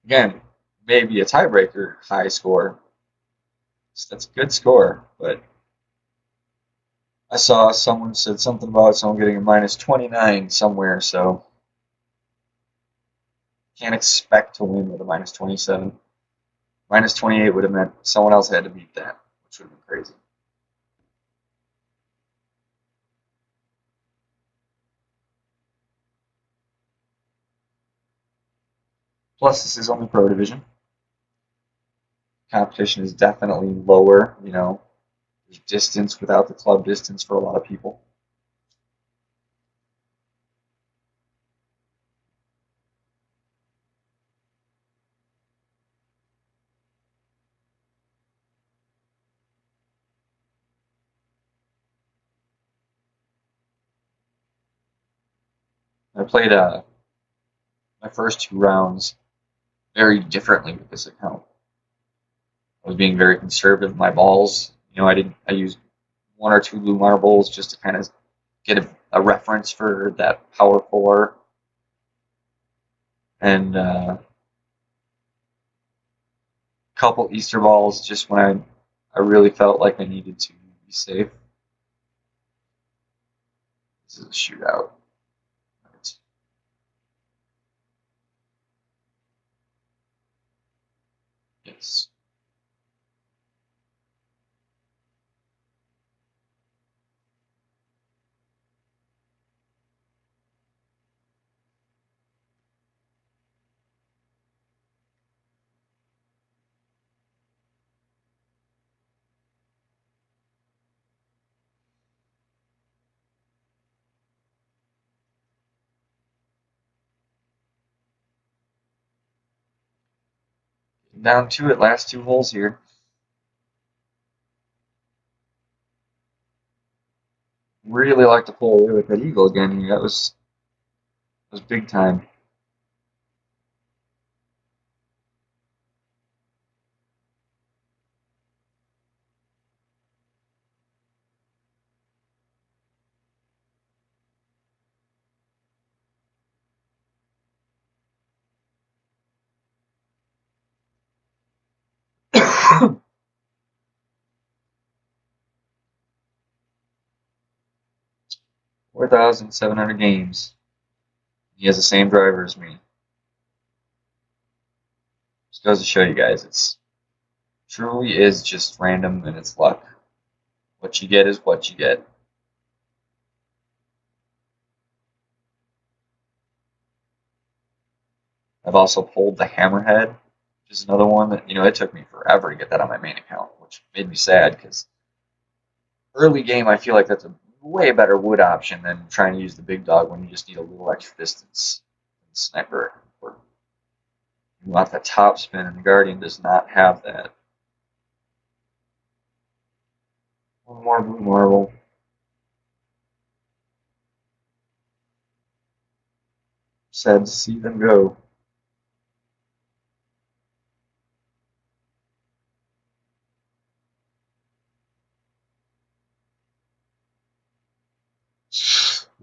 again, maybe a tiebreaker high score. So that's a good score, but I saw someone said something about someone getting a minus 29 somewhere, so can't expect to win with a minus 27. Minus 28 would have meant someone else had to beat that, which would have been crazy. Plus, this is only Pro Division. Competition is definitely lower, There's distance without the club distance for a lot of people. I played my first 2 rounds very differently with this account. I was being very conservative with my balls. I used 1 or 2 blue marbles just to kind of get a reference for that power 4. And a couple Easter balls just when I really felt like I needed to be safe. This is a shootout. Yes. Down to it, last 2 holes here. Really like to pull away with that eagle again here. That was big time. Four 4,700 games. He has the same driver as me. Just goes to show you guys, it's truly is just random and it's luck. What you get is what you get. I've also pulled the Hammerhead, which is another one that, it took me forever to get that on my main account, which made me sad because early game I feel like that's a way better wood option than trying to use the big dog when you just need a little extra distance. Sniper, or you want the top spin, and the Guardian does not have that. One more blue marble. Sad to see them go.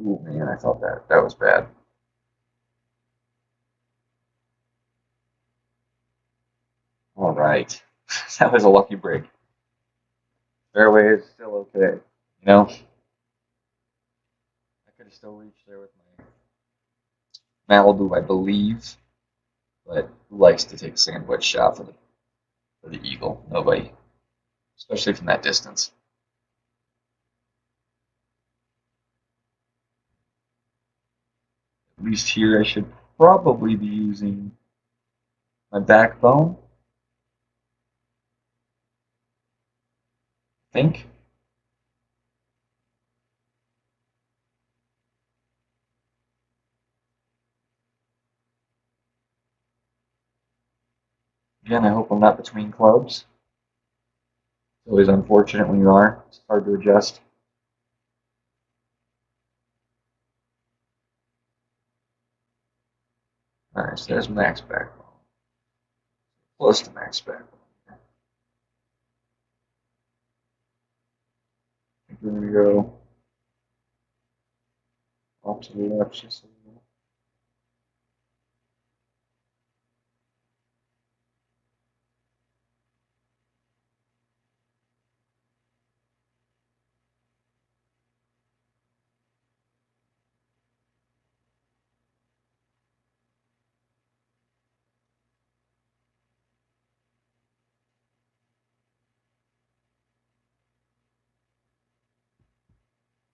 Ooh, man, I felt that. That was bad. All right. That was a lucky break. Fairway is still okay. You know, I could have still reached there with my Malibu, I believe. But who likes to take a sandwich shot for the eagle? Nobody, especially from that distance. At least here, I should probably be using my backbone. I think. Again, I hope I'm not between clubs. It's always unfortunate when you are. It's hard to adjust. All right, so there's max backbone. Close to max backbone. I think we're going to go off to the left just a little.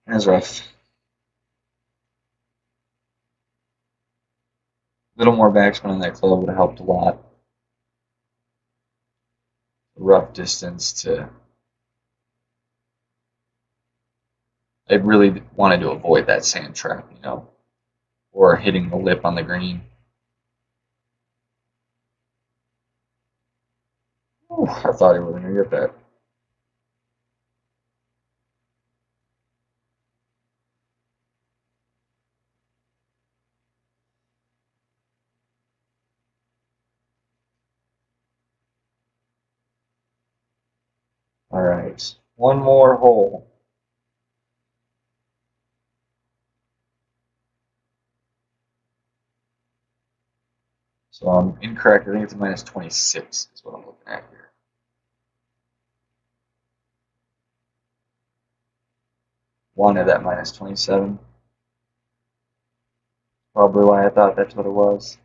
That's rough. A little more backspin on that club would have helped a lot. Rough distance to. I really wanted to avoid that sand trap, you know, or hitting the lip on the green. Ooh, I thought he was going to get that. All right, one more hole. So I'm incorrect. I think it's a minus 26 is what I'm looking at here. Wanted that minus 27. Probably why I thought that's what it was.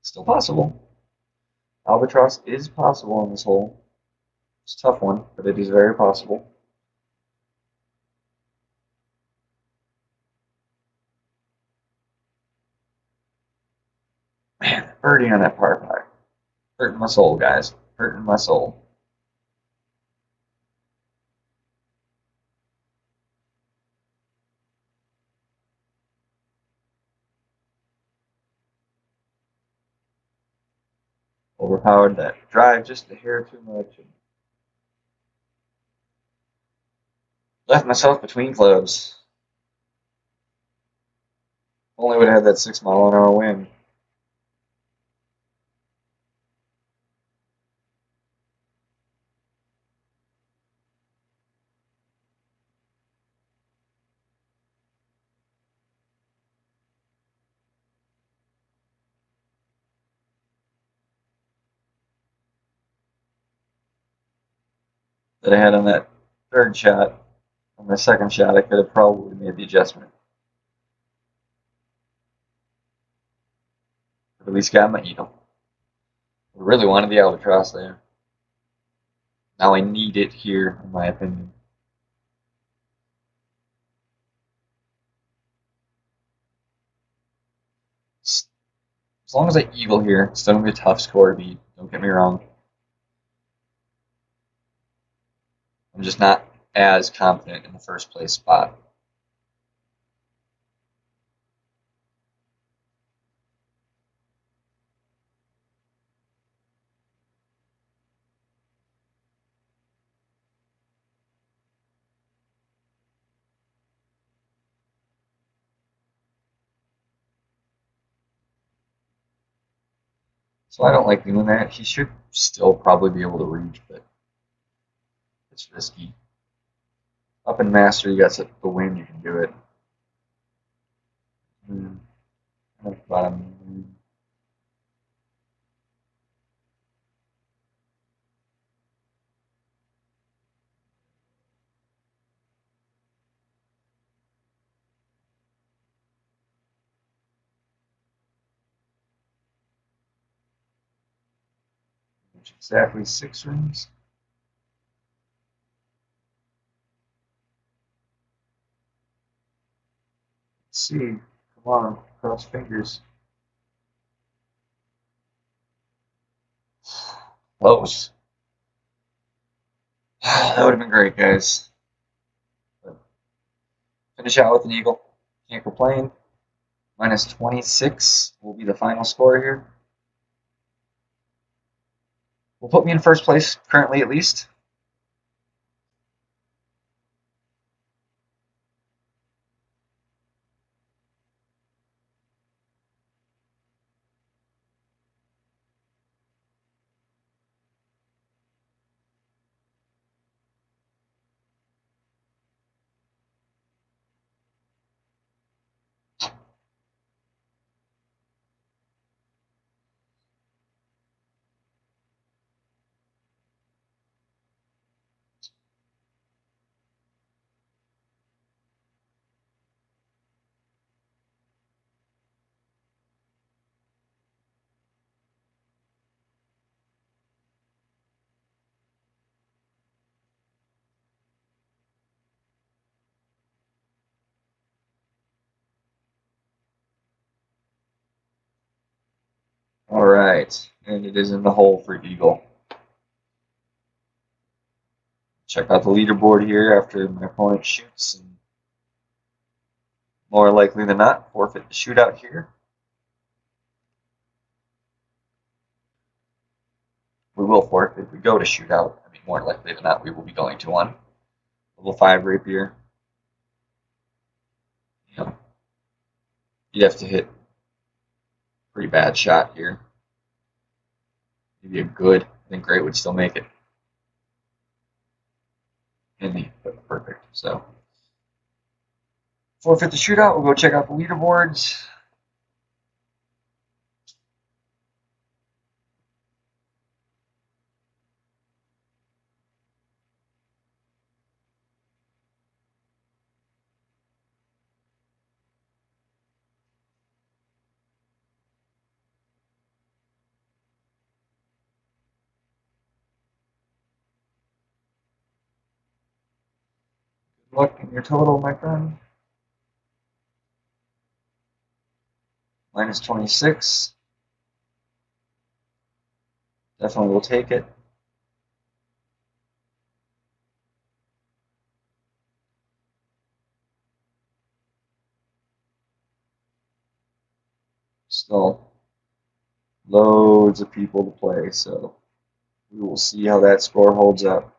Still possible. Albatross is possible in this hole. It's a tough one, but it is very possible. Man, birdie on that par 5. Hurting my soul, guys. Hurting my soul. Overpowered that drive just a hair too much. And left myself between clubs. Only would have had that 6 mile an hour wind. That I had on that third shot. On my second shot, I could have probably made the adjustment. But at least got my eagle. I really wanted the albatross there. Now I need it here, in my opinion. As long as I eagle here, it's still going to be a tough score to beat. Don't get me wrong. I'm just not as confident in the first place spot. So I don't like doing that. He should still probably be able to reach, but it's risky. Up in Master, you got the win, you can do it. Bottom. Exactly 6 rings. Let's see. Come on, cross fingers. Close. That would have been great, guys. But finish out with an eagle. Can't complain. Minus 26 will be the final score here. Will put me in first place, currently at least. All right, and it is in the hole for eagle. Check out the leaderboard here after my opponent shoots, and more likely than not, forfeit the shootout here. We will forfeit if we go to shootout. I mean, more likely than not, we will be going to one. Level 5 rapier. Yeah. You'd have to hit a pretty bad shot here. Maybe a good. I think great would still make it. And the perfect. So forfeit the shootout. We'll go check out the leaderboards. Good luck in your total, my friend. Minus 26. Definitely will take it. Still loads of people to play, so we will see how that score holds up.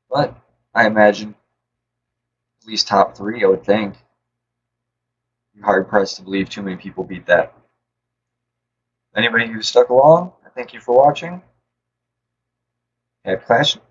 But I imagine at least top 3, I would think. You're hard pressed to believe too many people beat that. Anybody who stuck along, I thank you for watching. Happy